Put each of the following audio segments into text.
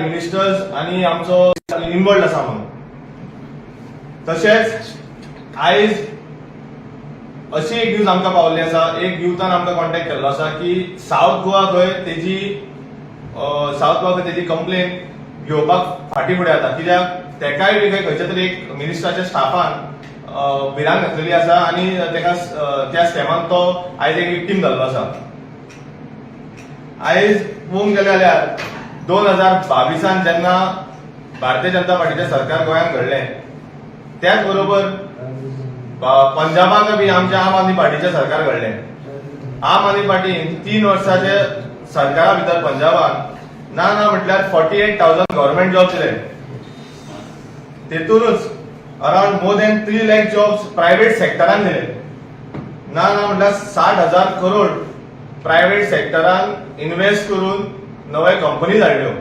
Ministers आणि आमचो involved आसा म्हणून. तशेंच आयज अशी एक न्यूज आमकां पावल्ली आसा, एक युथान आमकां कॉन्टॅक्ट केल्लो आसा की साऊथ गोवा खंय तेजी कंप्लेन घेवपाक फाटीं फुडें जाता, कित्याक तेकाय बी खंयच्या तरी एक मिनिस्टराच्या स्टाफान भिरांत घातलेली आसा आनी तेका त्या स्कॅमान तो आयज एक विक्टीम जाल्लो आसा. आयज पळोवंक गेले जाल्यार 2022 जेन्ना भारतीय जनता पार्टीचें सरकार गोंयांत घडलें, त्याच बरोबर पंजाबाक बी आमच्या आम आदमी पार्टीचें सरकार घडलें. आम आदमी पार्टीन 3 वर्सांचे सरकारा भितर पंजाबान ना म्हटल्यार 48,000 गव्हर्नमेंट जॉब्स दिले. तेतूनच around more than 3 lakh jobs private सेक्टरान दिले. ना म्हटल्यार 60,000 करोड प्रायव्हेट सेक्टरान इन्व्हेस्ट करून नवे कंपनीज हाडल्यो.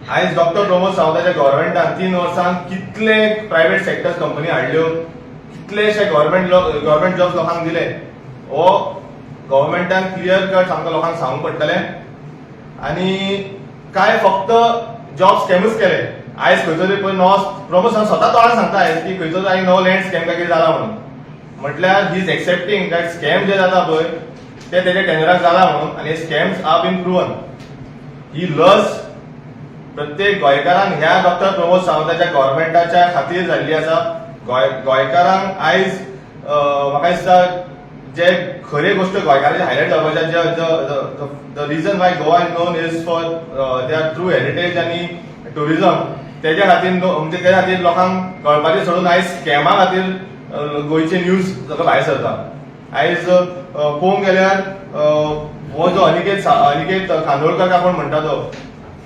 आयज डॉक्टर प्रमोद सावंताच्या गव्हर्नमेंटान 3 वर्सांत कितले प्रायव्हेट सेक्टर कंपनी हाडल्यो, कितलेशे गव्हर्नमेंट जॉब्स लोकांक दिले, हो गव्हर्नमेंटान क्लियर कट सामको लोकांक सांगूंक पडटलें. आनी काय फक्त जॉब स्कॅमूच केले. आयज खंयचो तरी पळय प्रमोद सावंत स्वता तोंडान सांगता आयज की खंयचो तरी नवो लँड स्कॅम काय कितें जाला म्हणून. म्हटल्यार he is accepting that scam जे जाता पळय ते तेजे टेंडराक जाला म्हणून, आनी स्कॅम्स आर बीन प्रूवन. ही लस प्रत्येक गोंयकारांक ह्या डॉक्टर प्रमोद सावंताच्या गव्हर्नमेंटाच्या खातीर जाल्ली आसा. गोंयकारांक आयज म्हाका दिसता जे खरे गोष्ट गोंयकारांचे हायलायट जावपाचे, the region Y Goa is non is for their true heritage आनी टुरिजम, तेज्या खातीर म्हणजे त्या खातीर लोकांक कळपाचें सोडून आयज स्कॅमा खातीर गोंयचे न्यूज भायर सरता. आयज पळोवंक गेल्यार हो जो अनिकेत कांदोळकर काकोण म्हणटा तो,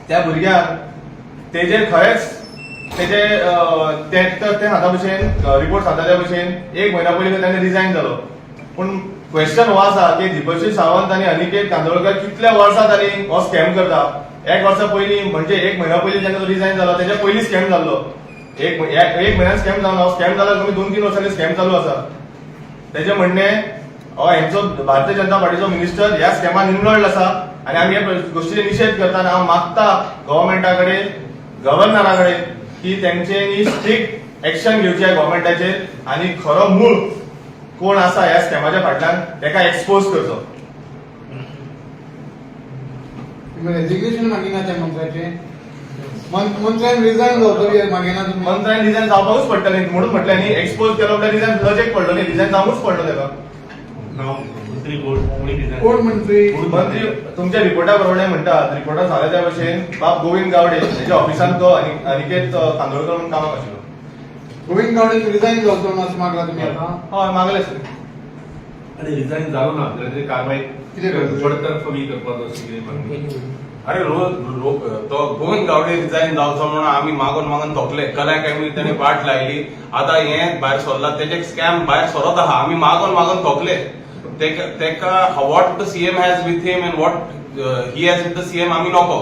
त्या भुरग्यान तेजेर खरेंच ते हाता भशेन रिपोर्ट सांगता त्या भशेन 1 म्हयन्या पयलीं ताणें रिजायन जालो. पूण क्वेश्चन हो आसा की दिपश्री सावंत आनी अनिकेत कांदोळकर कितल्या वर्सां जालीं हो स्कॅम करता. 1 वर्सा पयलीं म्हणजे 1 म्हयन्या पयलीं जेन्ना तो रिजायन जालो तेच्या पयलीं स्कॅम जाल्लो. एक म्हयन्यान स्कॅम जालो, स्कॅम जाल्यार कमी 2-3 वर्सांनी स्कॅम चालू आसा. तेजें म्हणणें हेंचो भारतीय जनता पार्टीचो मिनिस्टर ह्या स्कॅमान इन्वॉल्ड आसा आनी आमी ह्या गोष्टीचो निशेध करता. आनी हांव मागता गव्हर्नमेंटा कडेन, गव्हर्नरा कडेन की तेंच्यांनी स्ट्रिक्ट एक्शन घेवची आहे गव्हर्नमेंटाचेर आनी खरो मूळ कोण आसा ह्या स्कॅमाच्या फाटल्यान तेका एक्सपोज करचो. एज्युकेशन मागिना त्या मंत्र्याचे, मंत्र्यान रिजायन जावतली मागिना. मंत्र्यान रिजायन जावपाकूच पडटलें म्हणून म्हटलें न्ही. एक्सपोज केलो म्हणल्यार रिजायन लजेक पडलो न्ही, रिजायन जावूच पडलो तेका. कोण मंत्री तुमच्या रिपोर्टा प्रमाणे म्हणटात, रिपोर्टान सांगल्या त्या भशेन बाब गोविंद गावडे तेच्या ऑफिसान तो अनिकेत कांदोळकर म्हणून कामाक आशिल्लो. गोविंद गावडे रिजायन जावचो म्हणून असं मागला तुमी आतां? हय मागले सर. अरे रिजायन जालो ना, तरी कारवाई कितें बडतर्फ मी करपाचो अशी कितें मागणी. अरे तो गोविंद गावडे रिजायन जावचो म्हणून आमी मागून थोकले. कला अकॅडमी ताणे वाट लायली, आतां हें भायर सरला, तेजे स्कॅम भायर सरत आहा. आमी मागून थोकले. तेका what the CM has with him end what he has with the CM आमी नको.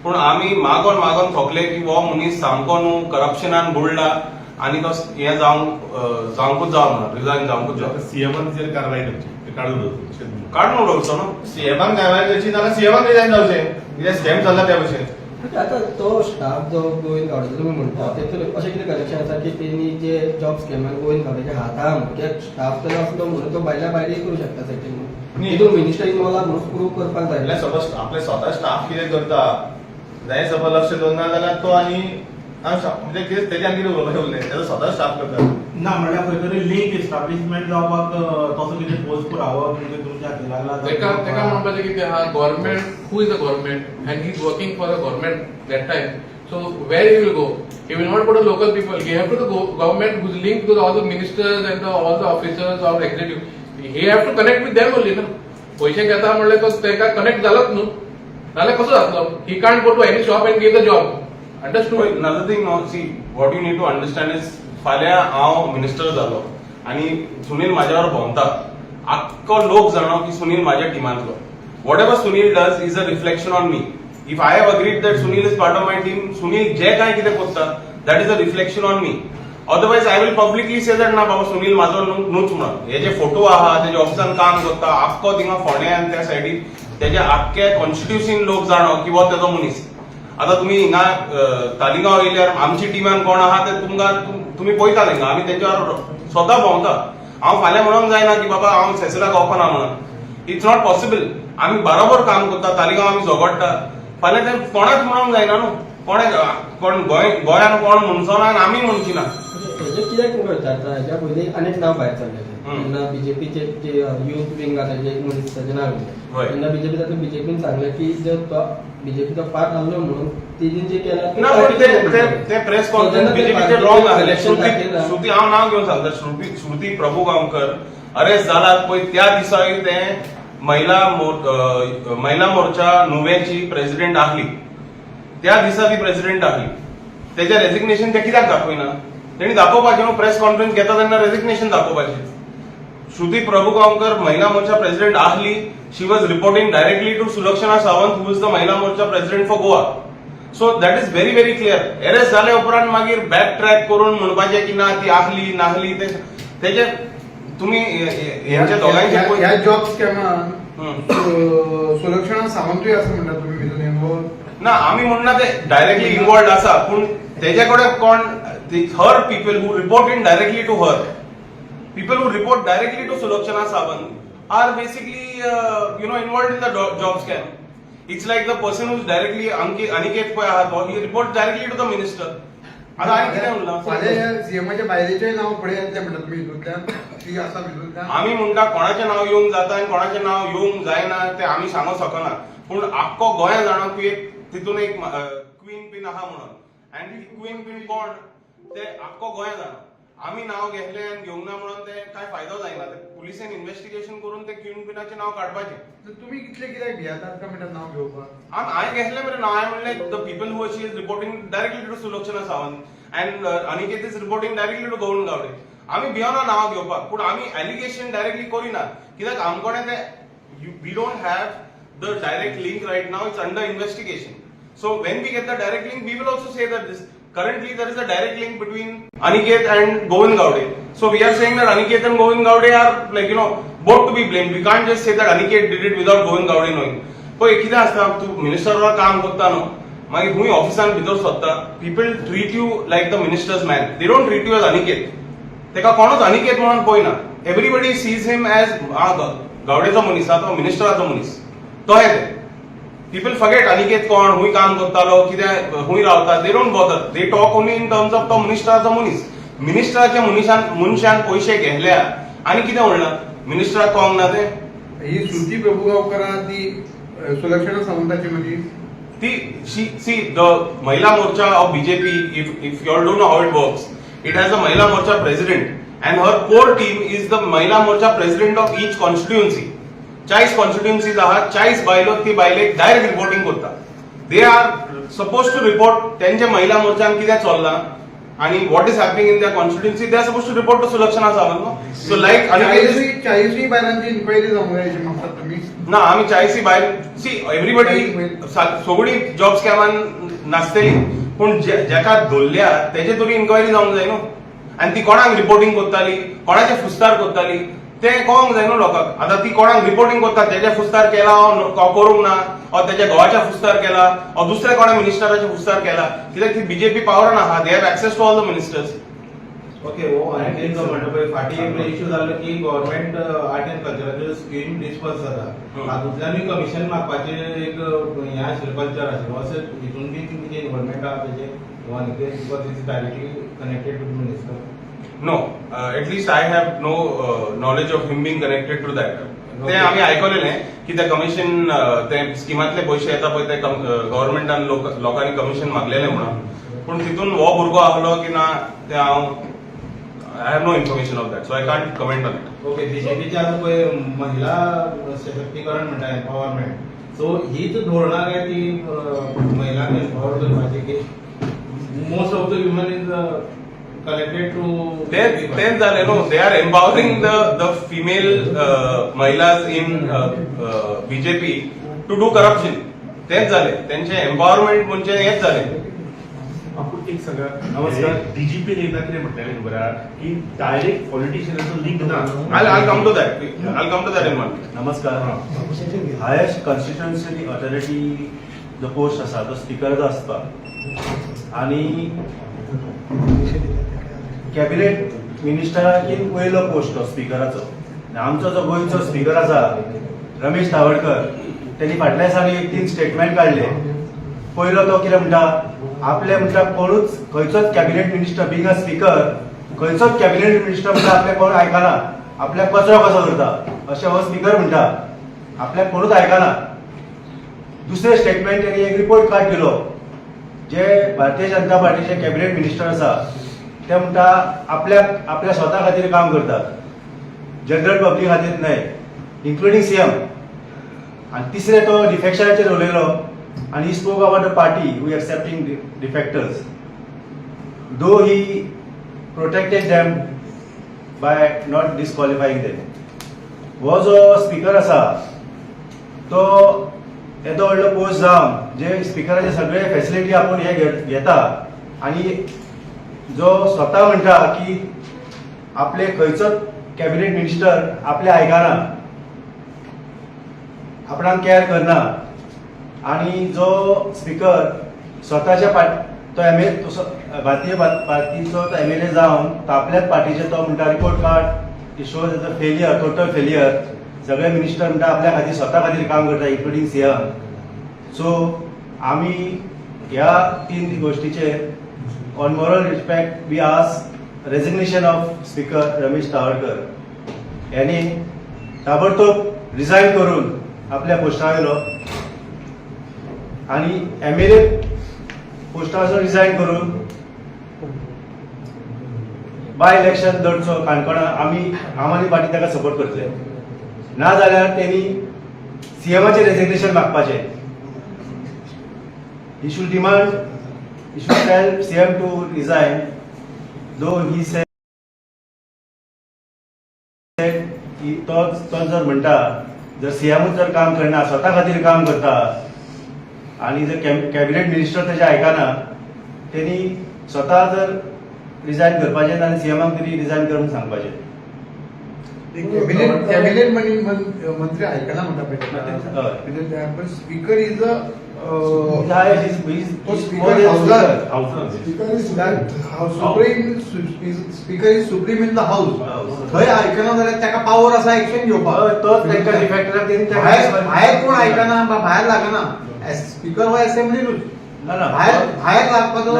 पूण आमी मागून थोकले की हो मनीस सामको न्हू करप्शनान बुडला आनी तो हें जावंकूच जावं म्हणून रिजायन जावंकूच जावं. सीएमान ताचेर कारवाय करची, ते काडून उडोवचो न्हू. सीएमान कारवाय करची जाल्यार सीएमान रिजायन जावचें, कित्याक स्कॅम चल्ला त्या भशेन. आता तो स्टाफ जो गोविंद गावडे तुमी म्हणटा तेतून अशें कितें कनेक्शन आसा की तेणी जे जॉब स्कॅमान गोविंद गावडेच्या हातान कित्याक स्टाफ तर आसलो म्हणून तो भायल्या भायरय करूं शकता सेटिंग. हितून मिनिस्टर इन्वॉल्व आहा म्हणून प्रूव करपाक जाय. सपोज आपले स्वता स्टाफ कितें करता जाय सपोज लक्ष दवरना जाल्यार तो आनी म्हणजे कितें तेज्यान कितें उलोवपाचें तेजो स्वता स्टाफ करता ना म्हणल्यार खंय तरी लिंक एस्टाब्लिशमेंट जावपाक तसो कितें पोस्ट पुरावो तुमच्या हातीर लागला. तेका म्हणपाचें कितें आहा, government who is the government and he is working for the government that time. So where he will go, he will not put a local people. He have to the government whose link to all the ministers and all the officers or executive. He have to connect with them only ना. पयशे घेता म्हणल्यार तो तेका connect जालोच न्हू, नाल्यार कसो जातलो. He can't go to any shop and give the job. Understood. Another thing now, see, what you need to understand is फाल्यां हांव मिनिस्टर जालो आनी सुनील म्हाज्या वांगडा भोंवता. आख्खो लोक जाणो की सुनील म्हाज्या टिमांतलो. Whatever Sunil does is a reflection on me. If I have agreed that Sunil is part of my team, Sunil जे कांय कितें करता that is a reflection on me. Otherwise I will publicly say that ना बाबा सुनील म्हाजो न्हूच म्हणून. हे जे फोटो आहा तेजे ऑफिसान काम करता, आख्खो थिंगा फोंड्या आनी त्या सायडीक तेजे आख्खे कॉन्स्टिट्युन्सीन लोक जाणो की हो तेजो मनीस. आता तुम्ही हिंगा तालिगांव येयल्यार आमची टिमान कोण आहा ते तुमकां तुम्ही पळयताले हिंगा आमी तेंच्या वांगडा स्वता भोंवता. हांव फाल्यां म्हणूंक जायना की बाबा हांव सेसलाक वचना म्हणून. It's not possible. आमी बरोबर काम करता, तालिगांव आमी झगडटा. फाल्यां ते कोणाच म्हणूंक जायना न्हू. कोण गोंयान कोण म्हणचो ना आनी आमी म्हणची ना. हेजे कित्याक तुमकां विचारता, हेच्या पयलीं आनी एक नांव भायर सरलेलें तेन्ना बीजेपीचे जे युथ विंग आसा जे एक मनीस ताचें नांव होय. तेन्ना बीजेपीन सांगलें की जर तो बीजेपीचो पार्ट आहलो म्हणून तेणीन जे केलां ना पण ते प्रेस कॉन्फरन्स बीजेपीचे रॉंग आसले. श्रुती हांव नांव घेवन सांगता, श्रुती प्रभुगांवकर अरेस्ट जालात पळय त्या दिसाय ते महिला मोर्चा नुवेची प्रेसिडेंट आहली. त्या दिसा ती प्रेसिडेंट आहली. तेजें रेजिग्नेशन ते कित्याक दाखयना? तेणी दाखोवपाचें न्हू, प्रेस कॉन्फरन्स घेता तेन्ना रेजिग्नेशन दाखोवपाचें. श्रुती प्रभुगांवकर महिला मोर्चा प्रेसिडेंट आहली. She was reporting directly to Sulakshana Sawant who is the Mahila Morcha president for Goa. So that is very very clear. Arrest जाले उपरांत मागीर बॅक ट्रॅक करून म्हणपाचें की ना ती आहली नाहली तेजे तुम्ही ह्यांच्या दोघांचे ह्या जॉब स्कॅमान सुलक्षणा सावंतूय असं म्हणतात तुम्ही भितून इन्वॉल्व? ना आम्ही म्हणना ते डायरेक्टली इन्वॉल्ड आसा पूण तेजेकडे कोण her people who report in directly to her, people who report directly to Sulakshana Sawant are basically involved in the job scam. It's like the person who is directly Aniket पळय आहा तो he report directly to the minister. आता आनी कितें म्हणला सीएमचे बायलेचे नाव फुडें येतले म्हणटा तुमी हितूंतल्यान ती आसा भितूंतल्यान? आमी म्हणटा कोणाचें नाव येवंक जाता आनी कोणाचें नाव येवंक जायना ते आमी सांगूंक शकना. पूण आख्खो गोंय जाणा की तितून एक क्वीन बीन आहा म्हणून. आनी ती क्वीन बीन कोण ते आख्खो गोंय जाणा. आमी नाव घेतलें आनी घेवंक ना म्हणून ते कांय फायदो जायना. ते पुलिसेन इन्व्हेस्टिगेशन करून ते क्वीन बीनाचें नाव काडपाचें. तर तुमी कितले कित्याक भियातात काय म्हणटा नाव घेवपाक? हांवें घेतलें मरे नाव. हांवें म्हणलें the people who she is reporting directly to Sulakshana Sawant and Aniket is reporting directly to Govind Gawde. आमी भियोना नाव घेवपाक पूण आमी एलिगेशन डायरेक्टली करिना कित्याक आमकोणें ते we don't have the direct link right नाव. It's under investigation. So when we get the direct link, we will also say that currently there is a direct link between Aniket and Govind Gowde. So we are saying that Aniket and Govind Gowde are both to be blamed. We can't just say that Aniket did it without Govind Gowde knowing. पण कितें आसता तूं मिनिस्टरवर काम करता न्हू मागीर खूंय ऑफिसान भितर सरता people treat you like the ministers man. They don't treat you as Aniket. तेका कोणूच अनिकेत म्हणून पळयना. एवरीबडी सीज हिम एज गावडेचो मनीस आहा तो मिनिस्टराचो मनीस तो हे ते. People forget अनिकेत कोण हुंय काम करतालो कितें हुंय रावता. They don't bother. They talk only in terms of तो मिनिस्टराचो मनीस. मिनिस्टराच्या मनशान पयशे घेतल्या आनी कितें उरलां मिनिस्टराक कळोंक ना ते. ही श्रुती प्रभुगांवकर आहा ती सुलक्षणा सावंताची मनीस ती see the Mahila Morcha of BJP if you all don't know how it works it has a Mahila Morcha president and her core team is the Mahila Morcha president of each constituency. 40 constituencies आहात 40 बायलो ती बायलेक डायरेक्ट रिपोर्टिंग करता. They are suppose to report तेंचे महिला मोर्चान कितें चल्लां आणि what is happening in their constituency. They are suppose to report to Sulakshana Sawant नो. सो लायक 40 बायलांची इन्क्वायरी जावंक जाय अशें म्हणटात तुमी? ना आमी 40 बायल सी एवरीबडी सगळी जॉब स्कॅमान नासतली पूण जेका धरल्या तेजे तरी इन्क्वायरी जावंक जाय न्हू. आनी ती कोणाक रिपोर्टिंग करताली कोणाचे फुस्तार करताली ते कळोंक जाय न्हू लोकांक. आतां ती कोणाक रिपोर्टिंग करता तेजे फुस्तार केला करूंक ना ऑर तेच्या घोवाच्या फुस्तार केला ऑर दुसऱ्या कोणा मिनिस्टराचे फुस्तार केला कित्याक ती बीजेपी पावरान आहा. They have access to all the ministers. Okay हो आनी एक म्हणटा पळय फाटीं एक इश्यू जाल्लो की गव्हर्नमेंट आर्ट एंड कल्चराच्यो स्कीम डिस्पर्स जाता हातूंतल्यानूय कमिशन मागपाचें एक हें आशिल्लें कल्चर आशिल्लो अशें हितून बी कितें इन्वॉल्वमेंट आहा तेजें because it is directly connected to the minister? No, at least I have no knowledge of him being connected to that. ते आम्ही ऐकलेलें की ते कमिशन ते स्किमातले पयशे येता पळय ते गव्हर्नमेंटान लोकांनी कमिशन मागलेलें म्हणून पूण तितून हो भुरगो आहलो की ना ते हांव I have no information of that so I can't comment on it. Okay बीजेपीचे आता पळय महिला सशक्तीकरण म्हणटा एम्पावरमेंट सो हीच धोरणां काय ती महिलांक एम्पावर करपाची की most of the women is connected to तेच झाले नो. They are empowering the female महिलाज in BJP to do corruption. तेच झाले त्यांचे एम्पावरमेंट म्हणजे हेच झाले. एक सांगा नमस्कार डीजीपी एकदा कितें म्हटलेलें खबर आहा की डायरेक्ट पॉलिटिशियनाचो लिंक ना. I'll come to that. I'll come to that in one. नमस्कार हायेस्ट कॉन्स्टिट्युएन्सी अथॉरिटी जो पोस्ट आसा तो स्पीकराचो आसता आनी कॅबिनेट मिनिस्टराकीन वयलो पोस्ट तो स्पीकराचो. आमचो जो गोंयचो स्पीकर आसा रमेश तावडकर त्यांनी फाटल्या दिसांनी एक 3 स्टेटमेंट काढले. पयलो तो कितें म्हणटा, आपले म्हणटा कोणूच खंयचोच cabinet minister being a speaker खंयचोच कॅबिनेट मिनिस्टर म्हणटा आपल्या कोण आयकना, आपल्याक कचरो कसो करता अशें हो स्पीकर म्हणटा, आपल्याक कोणूच आयकना. दुसरे स्टेटमेंट त्यांनी एक रिपोर्ट कार्ड दिलो, जे भारतीय जनता पार्टीचे कॅबिनेट मिनिस्टर आसा ते म्हणटा आपल्या स्वता खातीर काम करतात, जनरल पब्लीक खातीर न्हय, इन्क्लुडींग सीएम. आणि तिसरे तो डिफेक्शनाचेर उलयलो आणि he spoke about the party who accepting defectors though he protected them by not disqualifying them. हो जो स्पीकर आसा तो येदो व्हडलो पोस्ट जावन जे स्पीकराचे सगळे फॅसिलिटी आपूण हे घेता आणि जो स्वता म्हणटा की आपले खंयचोच कॅबिनेट मिनिस्टर आपले आयकना, आपणाक केअर करना आणि जो स्पीकर स्वताच्या तो भारतीय पार्टीचो तो एमएलए जावन तो आपल्याच पार्टीचे तो म्हणटा report card shows as a failure, total failure. सगळे मिनिस्टर म्हणटा आपल्या खातीर स्वता खातीर काम करता, इन्क्लुडींग सीएम. सो आमी ह्या 3 गोष्टीचेर on moral respect we ask resignation of speaker Ramesh Tawadkar यांनी ताबडतोब रिजाइन करून आपल्या पोस्टावयलो आणि एमएलए पोस्टाचो रिजाइन करून बाय इलेक्शन लढचो काणकोणा. आमी आम आदमी पार्टी ताका सपोर्ट करतले. ना जाल्यार त्यांनी सीएमाचे रेजिग्नेशन मागपाचे. He should demand, he should tell CM to resign though he said तो जर म्हणटा जर सीएमूच जर काम करना, स्वता खातीर काम करता आणि जर कॅबिनेट मिनिस्टर त्याचे आयकना, त्यांनी स्वता जर रिजाइन करपाचें आनी सीएमाक तरी रिजाइन करून सांगपाचें. कॅबिनेट मंत्री ऐकना म्हणता पाहिजे, पण speaker is a speaker is supreme in the house. थंय आयकना जाल्यार ताका पावर आसा एक्शन घेवपाक. तोच तांकां डिफेक्टराक भायर कोण आयकना भायर लागना. स्पीकर हो असेंब्लीनूच भायर लागपाचो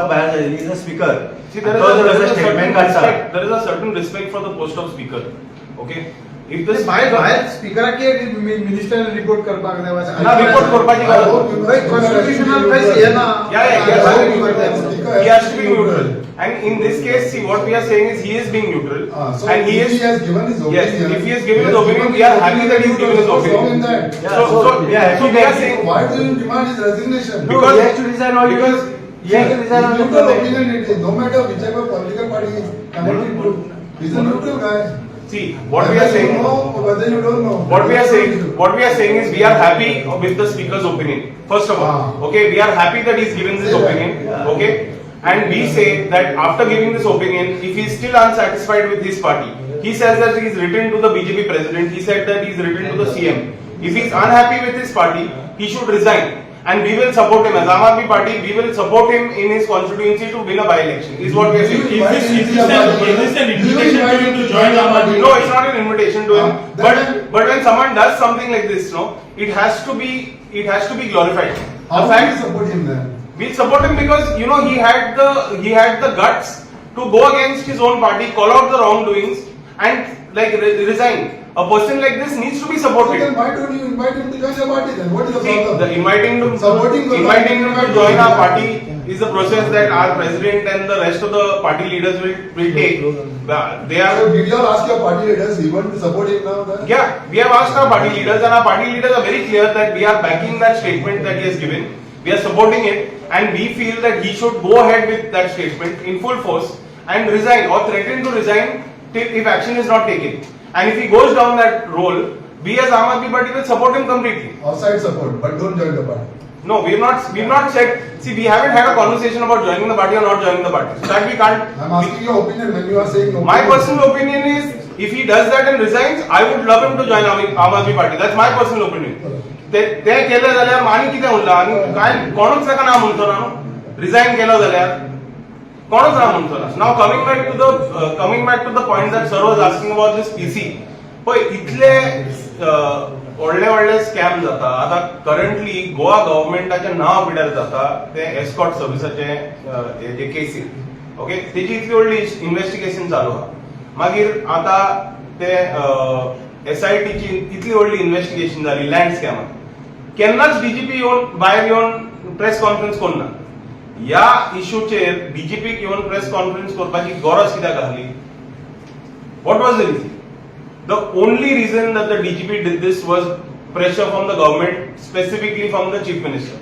भायर is a speaker. See, there is a certain respect for the post of speaker. Okay, if this भायर स्पीकराक मिनिस्टर रिपोर्ट करपाक जाय. report करपाची गरज ना. कॉन्स्टिट्यूशनल फेस हे ना. He has to be neutral. And in this case, see, what we are saying is he is being neutral. So and he if is, he has given his yes, opinion, if he has given his opinion, we are happy that he has given his opinion. So we are saying, why do you demand his resignation? No, he has to resign or because he has to resign on the neutral permit. opinion it is, no matter whichever political party is connected to. He's a neutral guy. see, what we are saying, You know, whether you don't know. what we are saying is we are happy with the speaker's opinion. First of all, okay, we are happy that he's given this opinion. Okay, and we say that after giving this opinion, if he is still unsatisfied with his party, he says that he is written to the BJP president. He said that he is written to the CM. If he is unhappy with his party, he should resign. And we will support him as Aam Aadmi Party. We will support him in his constituency to win a by-election. Is what we are saying. Is this an invitation to him to join Aam Aadmi? No, it's not an invitation to him. But when someone does something like this, no, it has to be glorified. How The do you fact support him then? we support him because he had the guts to go against his own party, call out the wrongdoings, and resign. A person like this needs to be So supported. then why don't you invite him to join your party then? What is the See, problem? the inviting him to join our party is a process that our president and the rest of the party leaders will take. They So are. did you all ask your party leaders even to support him now then? Yeah, we have asked our party leaders, and our party leaders are very clear that we are backing that statement that he has given. We are supporting it, and we feel that he should go ahead with that statement in full force and resign or threaten to resign if action is not taken. And if he goes down that role, we as Aam Aadmi Party will support him completely. Outside support, but don't join the party. No, we've not said. See, we haven't had a conversation about joining the party or not joining the party. So that we can't. I'm asking your opinion when you are saying no. My personal opinion is, if he does that and resigns, I would love him to join Aam Aadmi Party. That's my personal opinion. ते केलं जाल्यार आनी कितें उरला आनी काय कोणूच ताका ना म्हणचो ना रिजायन केलो जाल्यार कोणूच ना म्हणचो ना. Now coming back to the point that sir was asking about this PC. पळय इतले व्हडले स्कॅम जाता. आता करंटली गोवा गव्हर्नमेंटाचे नांव पिड्यार जाता ते एस्कॉर्ट सर्व्हिसाचे जे केसी. ओके, तेजी इतली व्हडली इन्व्हेस्टिगेशन चालू आहा. मागीर आता ते SITची इतली व्हडली इन्व्हेस्टिगेशन जाली लँड स्कॅमात. केन्नाच डीजीपी येवन भायर येवन प्रेस कॉन्फरन्स करना. ह्या इश्यूचेर डीजीपीक येवन प्रेस कॉन्फरन्स करपाची गरज कित्याक आसली? What was the reason? The only reason that the DGP did this was pressure from the government, specifically from the Chief Minister.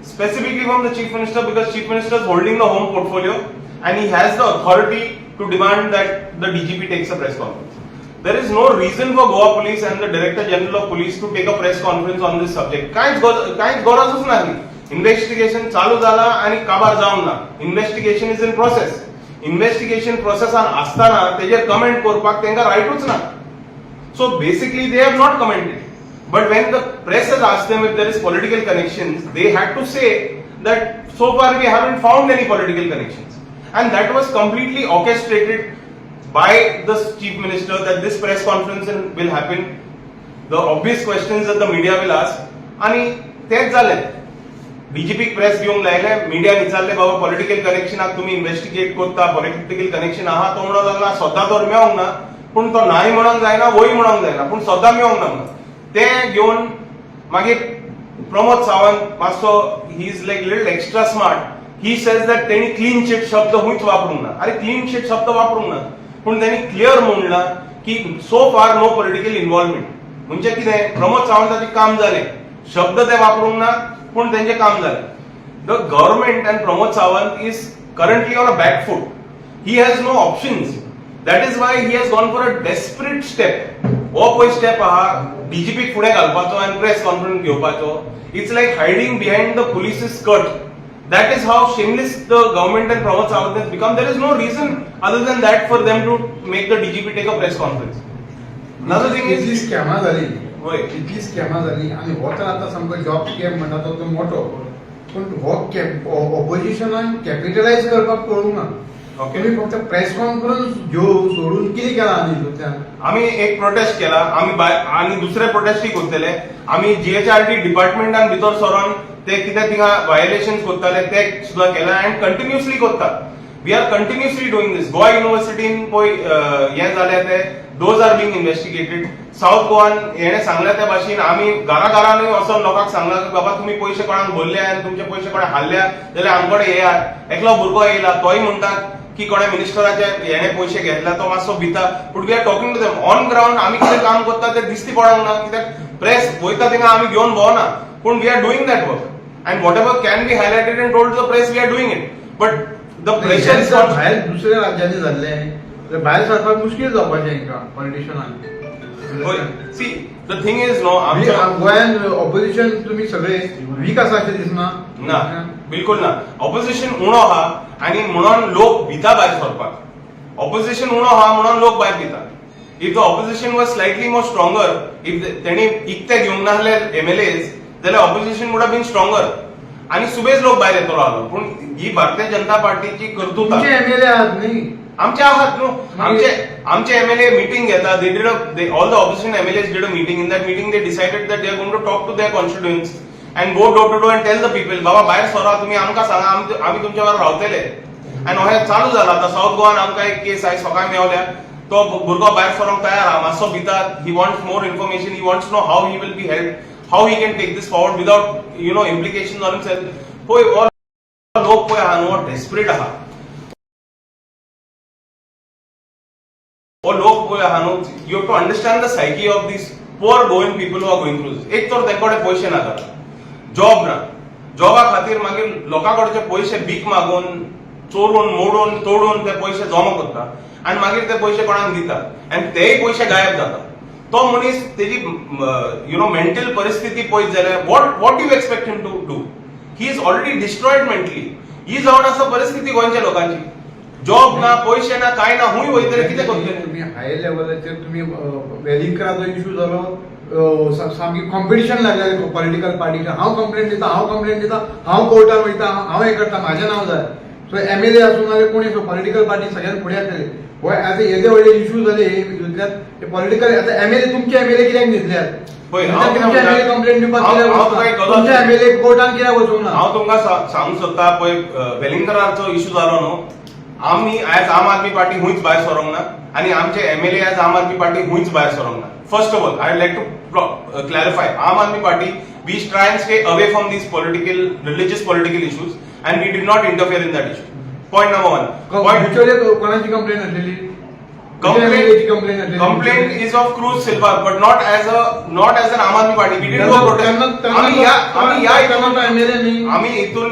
Specifically from the Chief Minister, because Chief Minister is holding the home portfolio and he has the authority to demand that the DGP takes a press conference. There is no reason for Goa Police and the Director General of Police to take a press conference on this subject. कांयच गरजच नाही. Investigation चालू जाला आणि काबार जावन ना. Investigation is in process. Investigation प्रोसेसान असताना तेजेर कमेंट करपाक तांकां रायटूच ना. So basically they have not commented. But when the press has asked them if there is political connections, they had to say that so far we haven't found any political connections, and that was completely orchestrated by the Chief Minister that this press conference will happen. The obvious questions that the media will ask, आणि तेच जालें. DGP press घेऊन लायले, media विचारले बाबा political कनेक्शनाक तुम्ही investigate करता, political connection आहा. तो म्हणून लागला सद्दां तर मेळोंक ना, पूण तो नाही म्हणूंक जायना, वय म्हणूंक जायना, पूण सद्दां मेळोंक ना. ते घेऊन मागीर प्रमोद सावंत मातसो he is like little extra smart. He says that तेणी क्लीन शीट शब्द हुंयच वापरूंक ना. अरे क्लीन शीट शब्द वापरूंक ना, पूण तेणी क्लियर म्हणला की so far no political involvement. म्हणजे कितें, प्रमोद सावंताचें काम जालें, शब्द ते वापरूंक ना पूण तेंचें काम जालें. The government and Pramod Sawant is currently on a back foot. He has no options. That is why he has gone for a desperate step. हो पळय स्टेप आहा डीजीपीक फुडें घालपाचो आनी प्रेस कॉन्फरन्स घेवपाचो. It's like hiding behind the police's skirt. That is how shameless the government and Pramod Sawant has become. There is no reason other than that for them to make the DGP take a press conference. Another thing is इतली स्कॅमा जाली, होय, इतली स्कॅमा जाली आणि हो तर आता सामको job scam म्हणटा तो मोठो. पण हो ऑपोजिशनान कॅपिटलायज करपाक पळोवंक ना. तुम्ही फक्त प्रेस कॉन्फरन्स घेवन सोडून कितें केलां आनी आम्ही एक प्रोटेस्ट केला. आम्ही दुसरे प्रोटेस्टूय करतले. आम्ही GHRT डिपार्टमेंटान भितर सरोन ते कितें थिंगा वायलेशन्स करताले ते सुद्धा केला अँड कंटिन्युअसली करतात. वी आर कंटिन्युअसली डुईंग दिस. गोवा युनिव्हर्सिटीन पळय हें जालें ते those R being investigated. South गोवान हेणे सांगल्या त्या भाशेन आम्ही घराघरांनी वचून लोकांक सांगला की बाबा तुम्ही पयशे कोणाक भरले आनी तुमचे पयशे कोणा हाडल्या जाल्यार आमकडे येयात. एकलो भुरगो येयला, तोय म्हणटात की कोणा मिनिस्टराचे हेणे पयशे घेतला, तो मातसो भिता. पूण we are talking to them on ground. आमी कितें काम करता ते दिसती पडोंक ना, कित्याक प्रेस वयता थिंगा आमी घेवन भोंवना. पूण we are doing that work and whatever can be highlighted and told to the press, we are doing it. But the pressure is not. भायर दुसऱ्या राज्यांनी जाल्ले तर भायर सरपाक मुश्कील जावपाचें हांकां पॉलिटिशियनांक. See, the thing is no. गोंयान ऑपोजिशन तुमी सगळे वीक आसा अशें दिसना ना, बिलकुल ना. ऑपोजिशन उणो आहा आनी म्हणून लोक भिता भायर सरपाक. ऑपोजिशन उणो आहा म्हणून लोक भायर भिता. If the opposition was slightly more stronger, if तेणी इकते घेवंक नासले MLAs, जाल्यार opposition would have been stronger आणि सुबेज लोक भायर येतलो आलो. पूण ही भारतीय जनता पार्टीची कर्तुता. MLA आहात न्ही, आमचे आहात न्हू. आमचे MLA मीटिंग घेता. All the opposition MLAs did a meeting. In that meeting they decided that they are going to talk to their constituents and go door to door and tell the people, बाबा भायर सरा, तुम्ही आमकां सांगा, आमी तुमच्या वांगडा रावतले. आनी हे चालू जाला. आतां साऊथ गोवान आमकां एक केस आयज सकाळी मेवल्या. तो भुरगो भायर सरोंक तयार आहा, मातसो भिता. He wants more information. He wants know how he will be held, how he can take this forward without implications on himself. Poi all lok poi ha no desperate aha. All lok poi ha no, you have to understand the psyche of these poor Goan people who are going through this. एक तर तेंकडे पैसे ना, job ना. जॉबा खातीर मागीर लोकांकडचे पैसे भीक मागून चोरून मोडून तोडून ते पैसे जमा करता आनी मागीर ते पैसे कोणाक दिता आनी तेय पैसे गायब जाता. तो मनीस तेजी मेंटल परिस्थिती पळयत जाल्यार what do you expect him to do? He is already destroyed mentally. ही जावन आसा परिस्थिती गोंयच्या लोकांची. जॉब ना, पैसे ना, काय ना, हुंय वयतले कितें करतले. तुम्ही हाय लेवलाचेर तुम्ही वेलिंकराचो इश्यू जालो सामकी कॉम्पिटिशन लागलेलें पॉलिटिकल पार्टीचे हांव कंप्लेंट दिता हांव कोर्टात वयता हांव हें करता म्हाजें नांव जाय सो MLA आसूं नाजाल्यार कोणी पॉलिटिकल पार्टी सगळ्यात फुडें येतले हो आतां येदे व्हडले इश्यू जाले हे पॉलिटिकल आतां MLA तुमचे MLA कित्याक न्हिदल्यात पळय, हांव तुमचे MLA कंप्लेंट दिवपाक कित्याक हांव काय वचना? गजाल- तुमचे MLA कोर्टान कित्याक वचूंक ना हांव तुमकां सांगूंक सोदता पळय वेलिंगकराचो इश्यू जालो न्हू आमी एज आम आदमी पार्टी हुंयच भायर सरोंक ना आनी आमचे MLA एज आम आदमी पार्टी हुंयच भायर सरोंक ना. First of all I like to clarify Aam Aadmi Party we try and stay away from these religious political issues and we did not interfere in that issue. Point number one. भितरले कोणाची complaint आसलेली Complaint is of Cruz Silva, but not as an Aam Aadmi Party. We didn't go protest. आम्ही इथून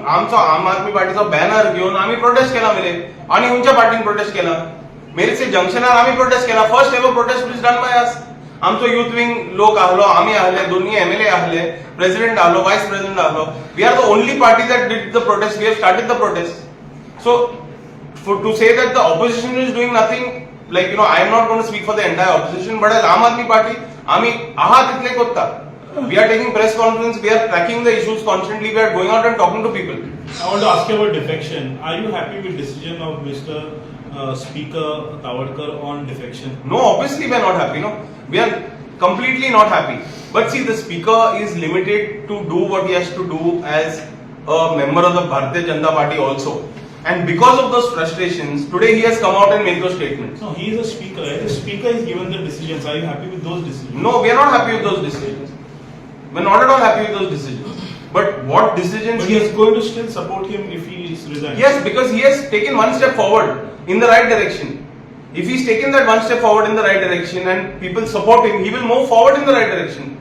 आमचो आम आदमी पार्टीचो banner घेऊन आम्ही prostate केला मेरे आणि उंच्या पार्टीन प्रोटेस्ट केला मेरेचे जंक्शनार आम्ही प्रोटेस्ट केला. First ever prostate which done by us. आमचो युथ विंग लोक आहलो आम्ही आहले दोन्ही MLA आहले प्रेसिडेंट आहलो वायस प्रेसिडेंट आहलो. We are the only party that did the protest. We have started the protest. So to say that the opposition is doing nothing, like I am not going to speak for the entire opposition, but as Aam Aadmi Party, आम्ही आहात इतले कोत्ता. We are taking press conference, we are tracking the issues constantly, we are going out and talking to people. I want to ask you about defection. Are you happy with decision of Mr. Speaker Tawardkar on defection? No, obviously we are not happy. No, we are completely not happy. But see, the speaker is limited to do what he has to do as a member of the Bharatiya Janata Party also. And because of those frustrations, today he has come out and made those statements. No, he is a speaker. Right? The speaker is given the decisions. Are you happy with those decisions? No, we are not happy with those decisions. We are not at all happy with those decisions. But what decisions But he is going to still support him if he is resigning. Yes, because he has taken one step forward in the right direction. If he's taken that one step forward in the right direction and people support him, he will move forward in the right direction.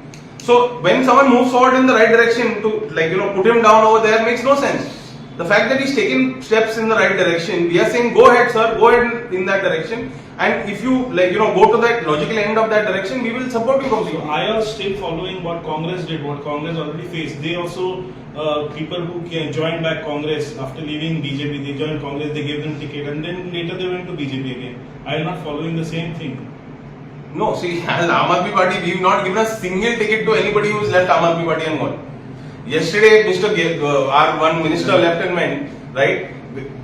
So when someone moves forward in the right direction to put him down over there makes no sense. The fact that he's taken steps in the right direction, we are saying go ahead sir, go ahead in that direction, and if you go to that logical end of that direction, we will support you completely. So I are still following what Congress did, what Congress already faced. They also, people who joined back Congress after leaving BJP, they joined Congress, they gave them ticket and then later they went to BJP again. I am not following the same thing. No, see, as Aam Aadmi Party, we have not given a single ticket to anybody who has left Aam Aadmi Party and gone. Yesterday, our one minister left and went, right?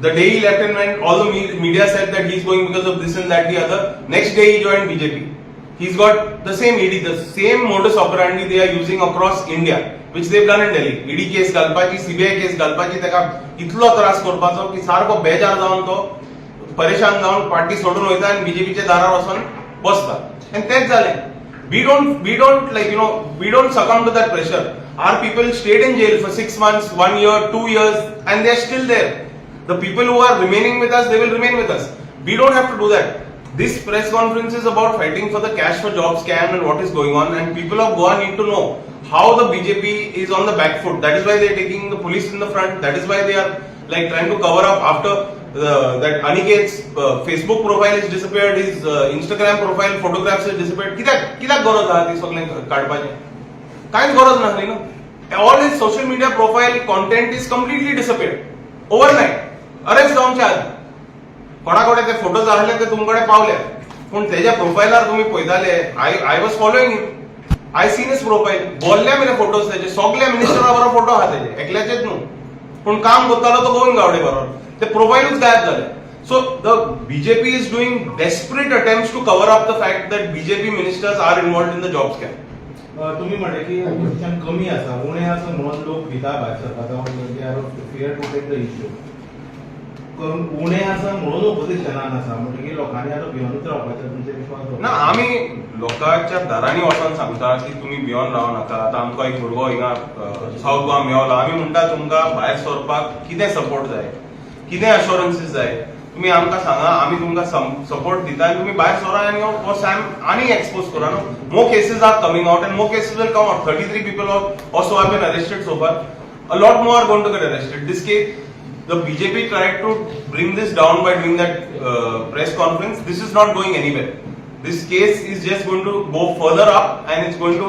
The day he left and went, all the media said that he's going because of this and that, the other. Next day he joined BJP. He's got the same ED, the same modus operandi they are using across India, which they've done in Delhi. ED case घालपाची, CBI case घालपाची, तेका इतलो त्रास करपाचो की सारको बेजार जावन तो परेशान जावन पार्टी सोडून वयता आणि बीजेपीच्या दारार वचून बसता. And तेच जालें. We don't succumb to that pressure. Our people stayed in jail for 6 months, 1 year, 2 years, and they are still there. The people who are remaining with us, they will remain with us. We don't have to do that. This press conference is about fighting for the cash for job scam and what is going on, and people of Goa need to know how the BJP is on the back foot. That is why they are taking the police in the front. That is why they are trying to cover up after that Aniket's Facebook profile has disappeared, his Instagram profile photographs has disappeared. कित्याक गरज आहा ती सगळें काडपाचें? कांयच गरज नासली न्हू. All his social media profile content is completely disappeared overnight. Arrest जावच्या आदी कोणाकडे ते फोटोज आहले ते तुमकडे पावले पूण तेज्या प्रोफायलार तुम्ही पळयताले I was following him. I seen his profile बोल्ले मेरे फोटोज तेजे सगळे मिनिस्टरा बरोबर फोटो आहा तेजे एकल्याचेच न्हू पूण काम करतालो तो गोविंद गावडे बरोबर ते प्रोफाईलूच गायब झाले. So the BJP is doing desperate attempts to cover up the fact that BJP ministers are involved in the job scam. तुम्ही म्हटले की ऑपोजिशन कमी आसा उणे आसा म्हणून लोक भिता भायर सरपाक fear to take the issue. उणे आसा म्हणून ऑपोजिशनान आसा म्हणजे की लोकांनी आतां भिवनूच रावपाचें तुमचे विश्वास ना आम्ही लोकांच्या दारांनी वचून सांगता की तुम्ही भिवन राव नाका. आतां आमकां एक भुरगो हिंगा साऊथ गोवा मेवला आमी म्हणटा तुमकां भायर सरपाक कितें सपोर्ट जाय कितें अश्योरन्सीस जाय तुम्ही आमकां सांगा आमी तुमकां सपोर्ट दिता आनी तुम्ही भायर सरा आनी हो सॅम आनी एक्सपोज करा न्हू. More cases are coming out and more cases will come out. 33 people also have been arrested so far. A lot more are going to get arrested. This case, the BJP tried to bring this down by doing that press conference. This is not going anywhere. This case is just going to go further up and it's going to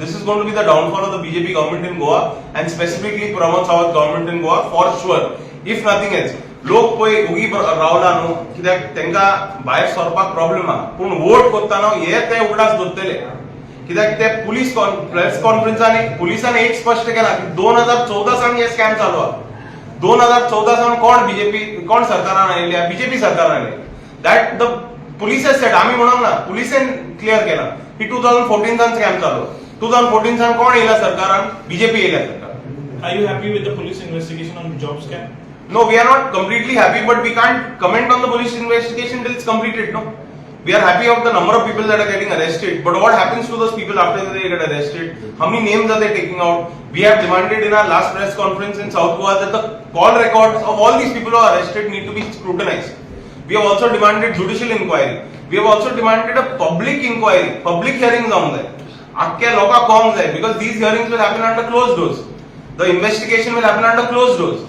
this is going to be the downfall of the BJP government in Goa and specifically Pramod Sawant government in Goa for sure. If nothing else. लोक पळय उगी रावला न्हू कित्याक तांकां भायर सरपाक problem आहा पूण वोट करतना हे ते उगडास धरतले कित्याक ते पुलीस प्रेस कॉन्फरन्सांनी पुलिसांनी एक स्पश्ट केला की 2014 सावन हे स्कॅम चालू आहा. 2014 सावन कोण बीजेपी कोण सरकारान आयिल्ले बीजेपी सरकारान आयिल्ले दॅट द पुलिस सेट आम्ही म्हणूंक ना पुलिसेन क्लियर केला की 2014 सावन स्कॅम चालू 2014 सावन कोण येयला सरकारान बीजेपी येयल्या सरकार. Are you happy with the police investigation on job scam? No, we are not completely happy, but we can't comment on the police investigation till it's completed, no? We are happy of the number of people that are getting arrested, but what happens to those people after they get arrested? How many names are they taking out? We have demanded in our last press conference in South Goa that the call records of all these people who are arrested need to be scrutinized. We have also demanded judicial inquiry. We have also demanded a public inquiry, public hearings on that. Akya loka kong hai, because these hearings will happen under closed doors. The investigation will happen under closed doors.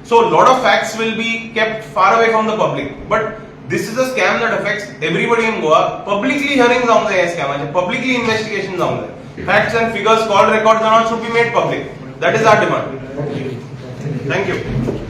So a lot of facts will be kept far away from the public. But this is a scam that affects everybody in Goa. Publicly hearings on the scam, publicly investigations on the facts and figures, call records and all should be made public. That is our demand. Thank you.